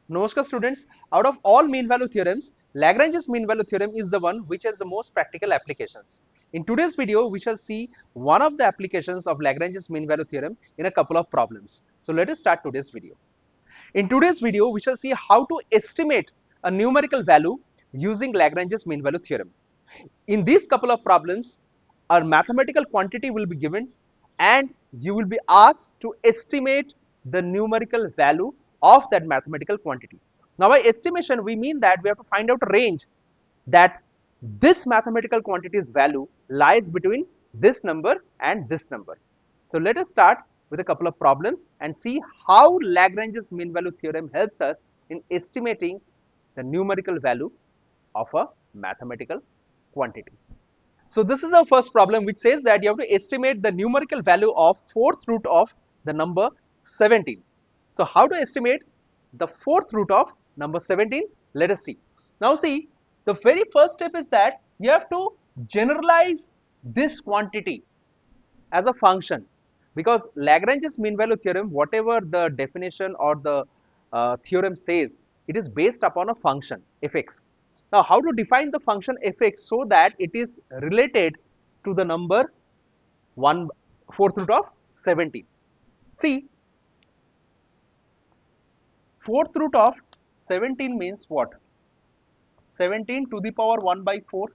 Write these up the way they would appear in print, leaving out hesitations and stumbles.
Namaskar students, out of all mean value theorems, Lagrange's mean value theorem is the one which has the most practical applications. In today's video, we shall see one of the applications of Lagrange's mean value theorem in a couple of problems. So let us start today's video. In today's video, we shall see how to estimate a numerical value using Lagrange's mean value theorem. In these couple of problems, a mathematical quantity will be given and you will be asked to estimate the numerical value of that mathematical quantity. Now by estimation, we mean that we have to find out a range that this mathematical quantity's value lies between this number and this number. So let us start with a couple of problems and see how Lagrange's mean value theorem helps us in estimating the numerical value of a mathematical quantity. So this is our first problem, which says that you have to estimate the numerical value of fourth root of the number 17. So how to estimate the fourth root of number 17? Let us see. Now see, the very first step is that you have to generalize this quantity as a function, because Lagrange's mean value theorem, whatever the definition or the theorem says, it is based upon a function fx. Now how to define the function fx so that it is related to the number 4th root of 17. See, 4th root of 17 means what? 17 to the power 1 by 4.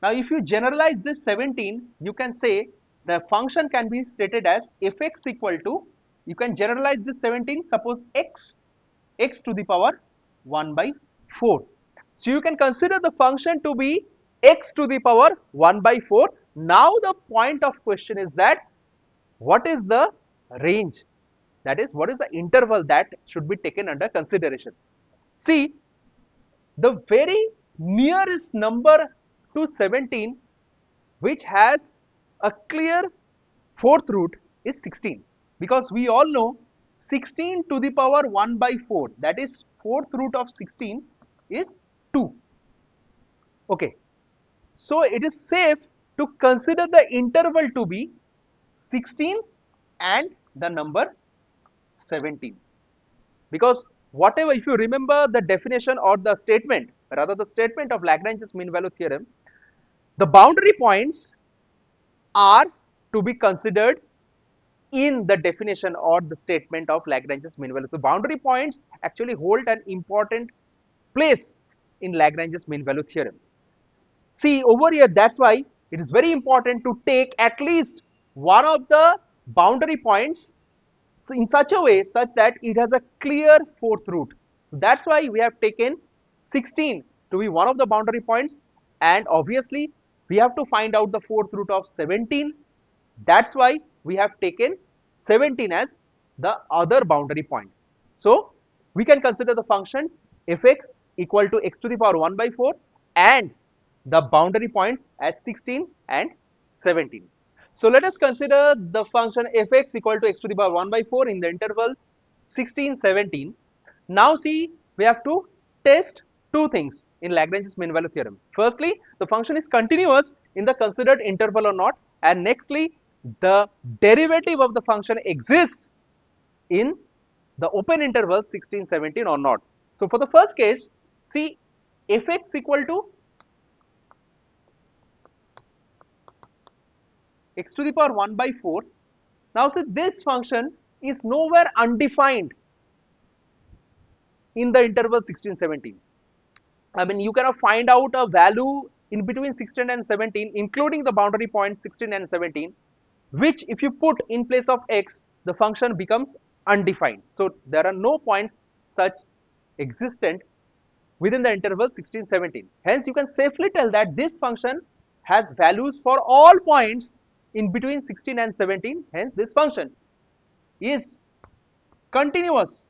Now if you generalize this 17, you can say the function can be stated as fx equal to, you can generalize this 17, suppose x to the power 1 by 4. So you can consider the function to be x to the power 1 by 4. Now the point of question is that what is the range? That is, what is the interval that should be taken under consideration? See, the very nearest number to 17 which has a clear fourth root is 16, because we all know 16 to the power 1 by 4, that is fourth root of 16 is 2. Okay, so it is safe to consider the interval to be 16 and the number 17, because whatever, if you remember the definition or the statement, rather the statement of Lagrange's mean value theorem, the boundary points are to be considered in the definition or the statement of Lagrange's mean value. The boundary points actually hold an important place in Lagrange's mean value theorem. See over here, that's why it is very important to take at least one of the boundary points in such a way such that it has a clear fourth root. So that's why we have taken 16 to be one of the boundary points, and obviously we have to find out the fourth root of 17. That's why we have taken 17 as the other boundary point. So we can consider the function fx equal to x to the power 1 by 4 and the boundary points as 16 and 17. So let us consider the function fx equal to x to the power 1 by 4 in the interval 16, 17. Now see, we have to test two things in Lagrange's mean value theorem. Firstly, the function is continuous in the considered interval or not, and nextly, the derivative of the function exists in the open interval 16, 17 or not. So for the first case, see, fx equal to x to the power 1 by 4. Now see, this function is nowhere undefined in the interval 16, 17. I mean, you cannot find out a value in between 16 and 17, including the boundary points 16 and 17, which if you put in place of x, the function becomes undefined. So there are no points such existent within the interval 16, 17. Hence, you can safely tell that this function has values for all points in between 16 and 17. Hence, this function is continuous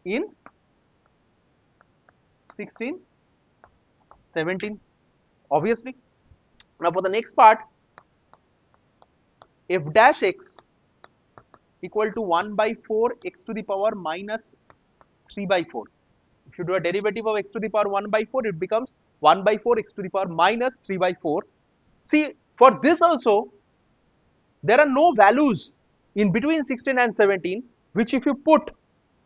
in 16, 17, obviously. Now for the next part, f dash x equal to 1 by 4 x to the power minus 3 by 4. If you do a derivative of x to the power 1 by 4, it becomes 1 by 4 x to the power minus 3 by 4. See, for this also, there are no values in between 16 and 17, which if you put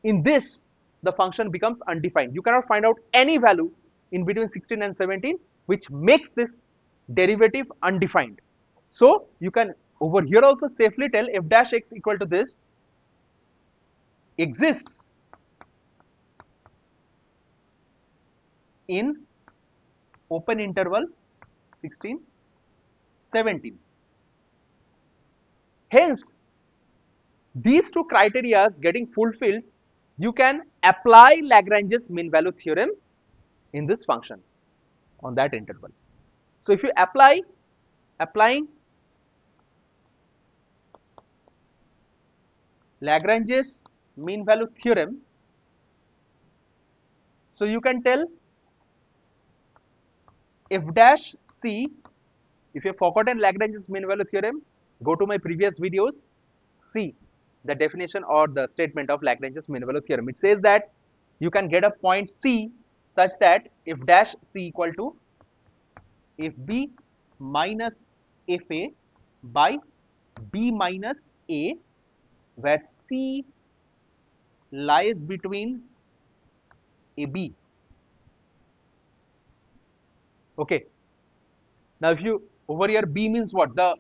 in this, the function becomes undefined. You cannot find out any value in between 16 and 17 which makes this derivative undefined. So you can over here also safely tell f dash x equal to this exists in open interval 16, 17. Hence, these two criteria getting fulfilled, you can apply Lagrange's mean value theorem in this function on that interval. So if you applying Lagrange's mean value theorem, so you can tell f dash c. If you have forgotten Lagrange's mean value theorem, go to my previous videos, see the definition or the statement of Lagrange's mean value theorem. It says that you can get a point C such that f dash c equal to fb minus fa by b minus a, where c lies between ab. Okay. Now if you over here b means what? The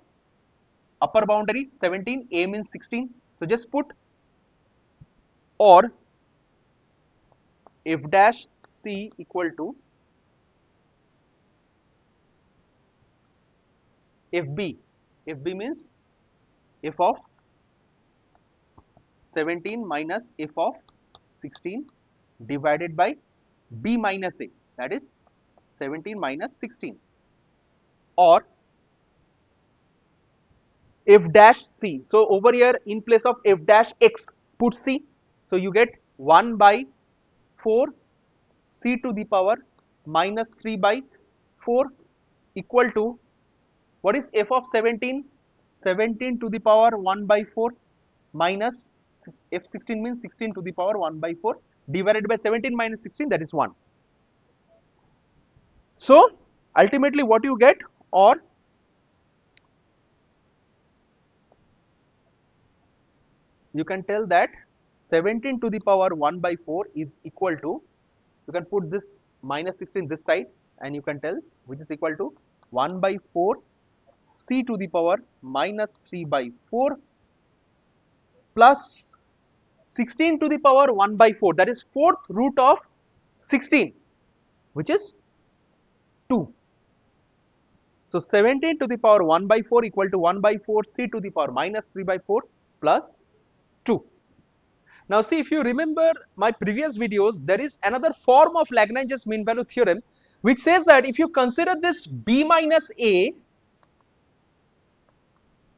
upper boundary 17, a means 16. So just put or f dash c equal to fb. fb means f of 17 minus f of 16 divided by b minus a, that is 17 minus 16, or f dash c. So over here in place of f dash x put c. So you get 1 by 4 c to the power minus 3 by 4 equal to what is f of 17? 17 to the power 1 by 4 minus f 16 means 16 to the power 1 by 4 divided by 17 minus 16, that is 1. So ultimately what you get, or you can tell that 17 to the power 1 by 4 is equal to, you can put this minus 16 this side and you can tell which is equal to 1 by 4 c to the power minus 3 by 4 plus 16 to the power 1 by 4, that is 4th root of 16, which is 2. So 17 to the power 1 by 4 equal to 1 by 4 c to the power minus 3 by 4 plus 2. Now see, if you remember my previous videos, there is another form of Lagrange's mean value theorem which says that if you consider this b minus a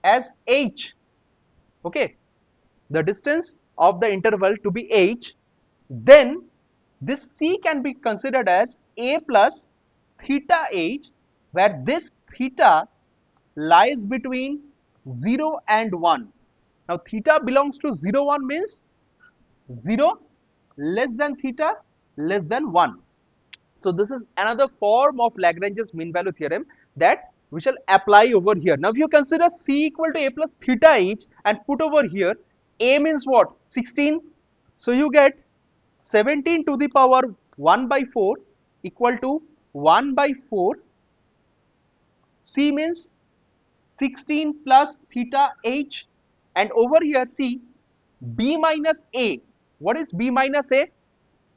as h, okay, the distance of the interval to be h, then this c can be considered as a plus theta h, where this theta lies between 0 and 1. Now theta belongs to 0, 1 means 0 less than theta less than 1. So this is another form of Lagrange's mean value theorem that we shall apply over here. Now if you consider c equal to a plus theta h and put over here, a means what? 16. So you get 17 to the power 1 by 4 equal to 1 by 4. C means 16 plus theta h, and over here see b minus a. What is b minus a?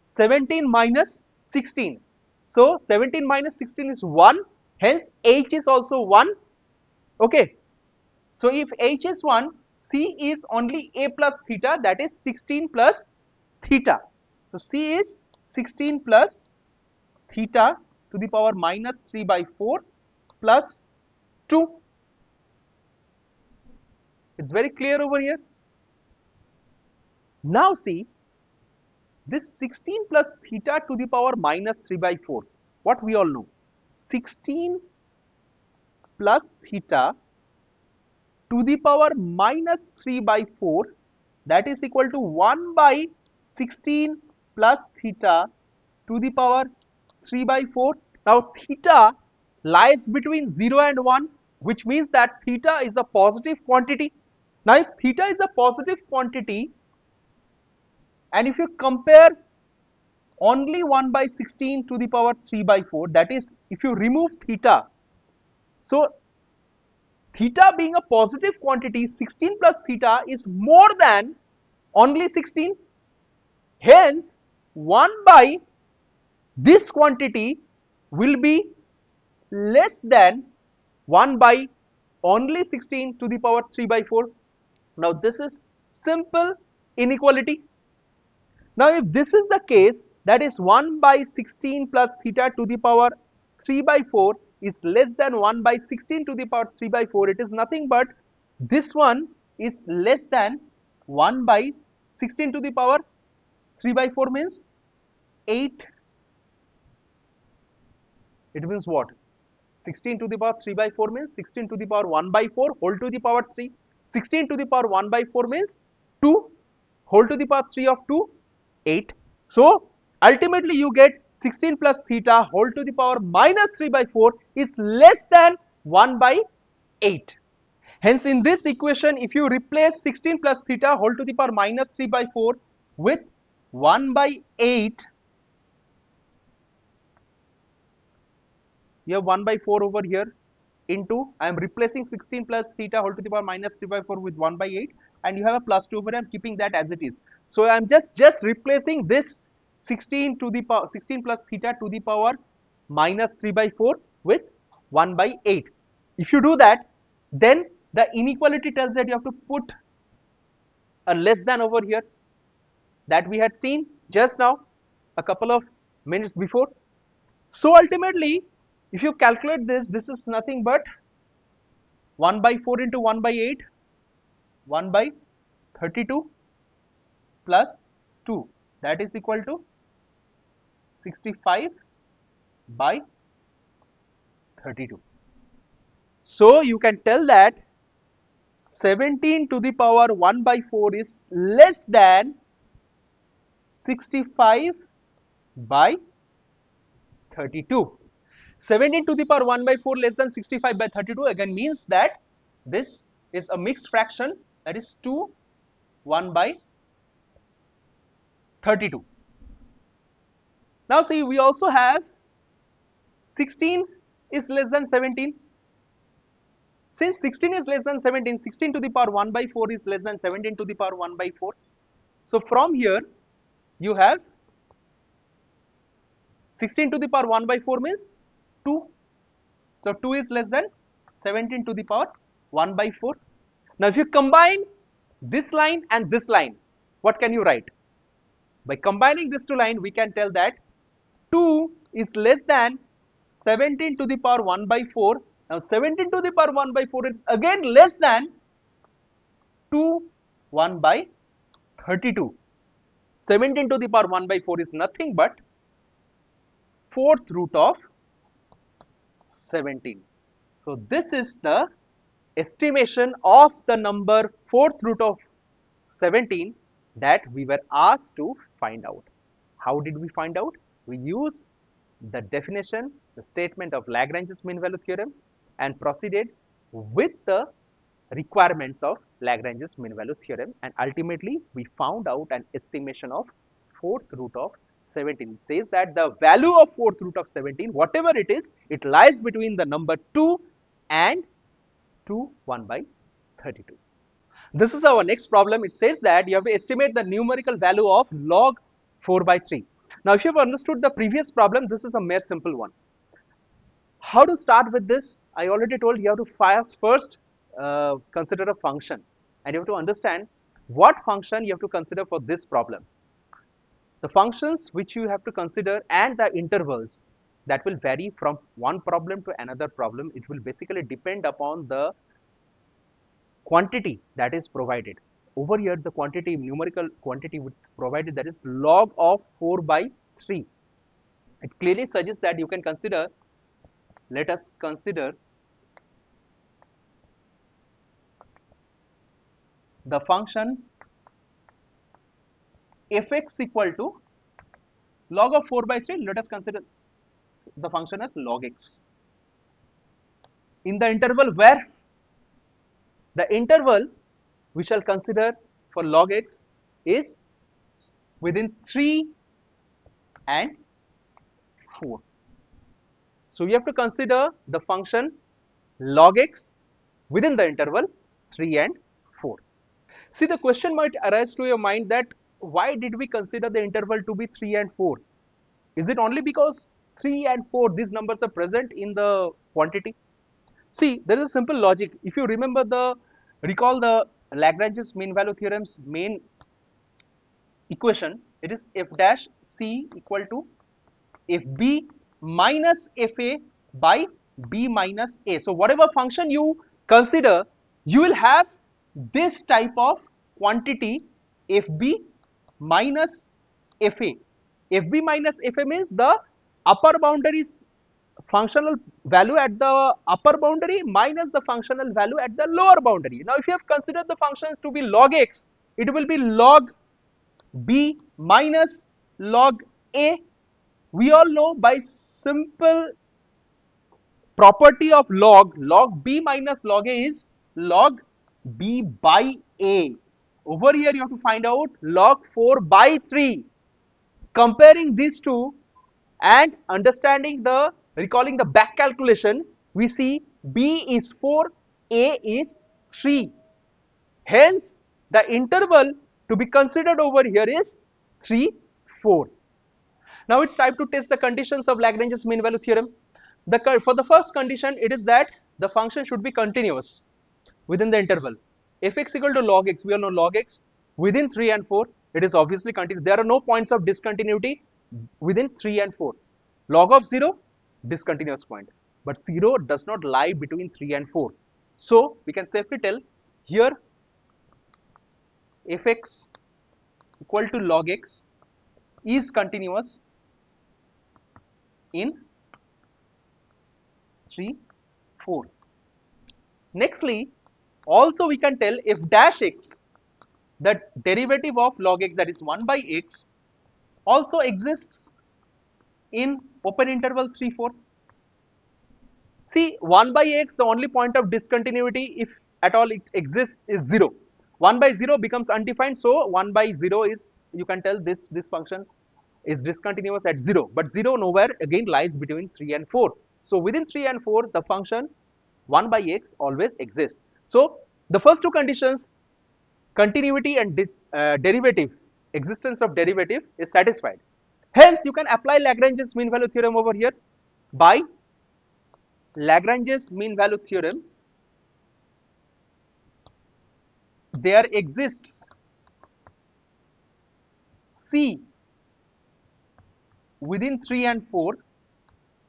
17 minus 16. So 17 minus 16 is 1, hence h is also 1. Okay. So if h is 1, c is only a plus theta, that is 16 plus theta. So c is 16 plus theta to the power minus 3 by 4 plus 2. It's very clear over here. Now see, this 16 plus theta to the power minus 3 by 4, what we all know, 16 plus theta to the power minus 3 by 4, that is equal to 1 by 16 plus theta to the power 3 by 4. Now theta lies between 0 and 1, which means that theta is a positive quantity. Now if theta is a positive quantity, and if you compare only 1 by 16 to the power 3 by 4, that is if you remove theta. So theta being a positive quantity, 16 plus theta is more than only 16. Hence 1 by this quantity will be less than 1 by only 16 to the power 3 by 4. Now this is simple inequality. Now if this is the case, that is 1 by 16 plus theta to the power 3 by 4 is less than 1 by 16 to the power 3 by 4. It is nothing but this one is less than 1 by 16 to the power 3 by 4 means 8. It means what? 16 to the power 3 by 4 means 16 to the power 1 by 4 whole to the power 3. 16 to the power 1 by 4 means 2 whole to the power 3 of 2, 8. So ultimately you get 16 plus theta whole to the power minus 3 by 4 is less than 1 by 8. Hence in this equation, if you replace 16 plus theta whole to the power minus 3 by 4 with 1 by 8, you have 1 by 4 over here into, I am replacing 16 plus theta whole to the power minus 3 by 4 with 1 by 8, and you have a plus 2 over here. I am keeping that as it is. So I am just replacing this 16 to the power 16 plus theta to the power minus 3 by 4 with 1 by 8. If you do that, then the inequality tells that you have to put a less than over here, that we had seen just now a couple of minutes before. So ultimately, if you calculate this, this is nothing but 1 by 4 into 1 by 8, 1 by 32 plus 2, that is equal to 65 by 32. So you can tell that 17 to the power 1 by 4 is less than 65 by 32. 17 to the power 1 by 4 less than 65 by 32 again means that this is a mixed fraction, that is 2 1 by 32. Now see, we also have 16 is less than 17. Since 16 is less than 17, 16 to the power 1 by 4 is less than 17 to the power 1 by 4. So from here you have 16 to the power 1 by 4 means 2. So 2 is less than 17 to the power 1 by 4. Now if you combine this line and this line, what can you write? By combining these two lines, we can tell that 2 is less than 17 to the power 1 by 4. Now 17 to the power 1 by 4 is again less than 2 1 by 32. 17 to the power 1 by 4 is nothing but 4th root of 17. So this is the estimation of the number 4th root of 17 that we were asked to find out. How did we find out? We used the definition, the statement of Lagrange's mean value theorem, and proceeded with the requirements of Lagrange's mean value theorem, and ultimately we found out an estimation of 4th root of 17. It says that the value of 4th root of 17, whatever it is, it lies between the number 2 and 2 1 by 32. This is our next problem. It says that you have to estimate the numerical value of log 4 by 3. Now if you have understood the previous problem, this is a mere simple one. How to start with this? I already told you have to first consider a function, and you have to understand what function you have to consider for this problem. The functions which you have to consider and the intervals, that will vary from one problem to another problem. It will basically depend upon the quantity that is provided. Over here the quantity, numerical quantity which is provided, that is log of 4 by 3. It clearly suggests that you can consider, let us consider the function fx equal to log of 4 by 3. Let us consider the function as log x in the interval where the interval we shall consider for log x is within 3 and 4. So we have to consider the function log x within the interval 3 and 4. See, the question might arise to your mind that why did we consider the interval to be 3 and 4? Is it only because 3 and 4 these numbers are present in the quantity? See, there is a simple logic. If you recall the Lagrange's mean value theorem's main equation, it is f dash c equal to fb minus fa by b minus a. So whatever function you consider, you will have this type of quantity fb minus fa. fb minus fa means the upper boundaries functional value at the upper boundary minus the functional value at the lower boundary. Now if you have considered the functions to be log x, it will be log b minus log a. We all know by simple property of log b minus log a is log b by a. Over here you have to find out log 4 by 3. Comparing these two and recalling the back calculation, we see b is 4, a is 3. Hence the interval to be considered over here is 3, 4. Now it's time to test the conditions of Lagrange's mean value theorem. For the first condition, it is that the function should be continuous within the interval. Fx equal to log x, we all know log x within 3 and 4, it is obviously continuous. There are no points of discontinuity within 3 and 4. Log of 0, discontinuous point, but 0 does not lie between 3 and 4. So we can safely tell here fx equal to log x is continuous in 3, 4. Nextly, also we can tell f dash x, the derivative of log x, that is 1 by x, also exists in open interval 3, 4. See, 1 by x, the only point of discontinuity, if at all it exists, is 0. 1 by 0 becomes undefined, so 1 by 0 is, you can tell this function is discontinuous at 0, but 0 nowhere again lies between 3 and 4. So within 3 and 4, the function 1 by x always exists. So the first two conditions, continuity and derivative, existence of derivative, is satisfied. Hence you can apply Lagrange's mean value theorem over here. By Lagrange's mean value theorem, there exists C within 3 and 4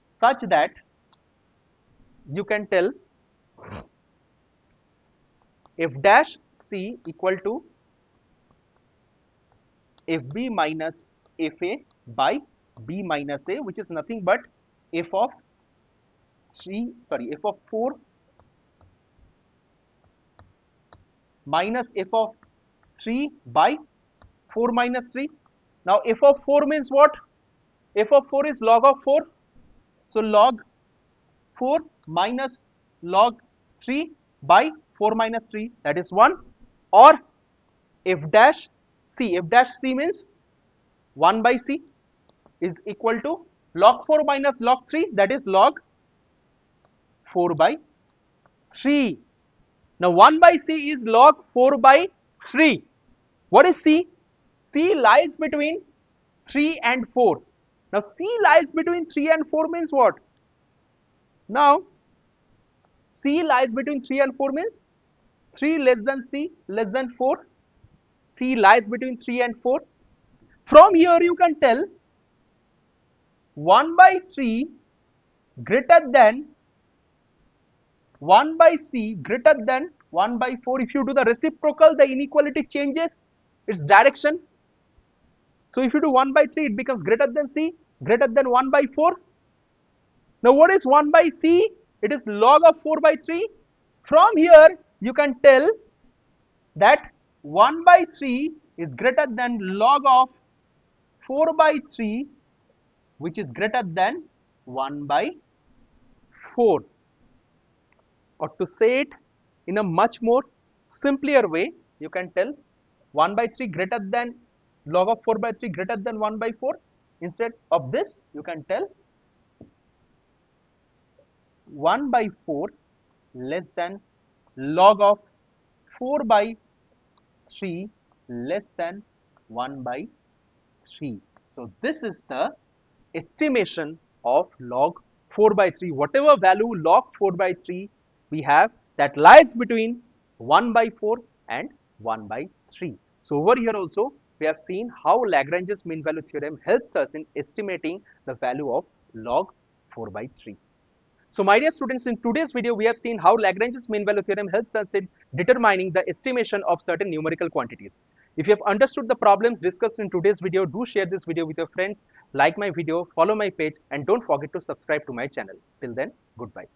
such that you can tell f dash c equal to fb minus fa by b minus a, which is nothing but f of 4 minus f of 3 by 4 minus 3. Now f of 4 means what? F of 4 is log of 4. So log 4 minus log 3 by 4 minus 3, that is 1. Or f dash c means 1 by c is equal to log 4 minus log 3, that is log 4 by 3. Now 1 by c is log 4 by 3. What is c? C lies between 3 and 4. Now c lies between 3 and 4 means what? Now c lies between 3 and 4 means 3 less than c less than 4. C lies between 3 and 4. From here you can tell 1 by 3 greater than 1 by c greater than 1 by 4. If you do the reciprocal, the inequality changes its direction. So if you do 1 by 3, it becomes greater than c, greater than 1 by 4. Now what is 1 by c? It is log of 4 by 3. From here you can tell that 1 by 3 is greater than log of 4 by 3, which is greater than 1 by 4. Or to say it in a much more simpler way, you can tell 1 by 3 greater than log of 4 by 3 greater than 1 by 4. Instead of this, you can tell 1 by 4 less than log of 4 by 3 less than 1 by 3. So this is the estimation of log 4 by 3. Whatever value log 4 by 3 we have, that lies between 1 by 4 and 1 by 3. So over here also we have seen how Lagrange's mean value theorem helps us in estimating the value of log 4 by 3. So my dear students, in today's video, we have seen how Lagrange's mean value theorem helps us in determining the estimation of certain numerical quantities. If you have understood the problems discussed in today's video, do share this video with your friends, like my video, follow my page, and don't forget to subscribe to my channel. Till then, goodbye.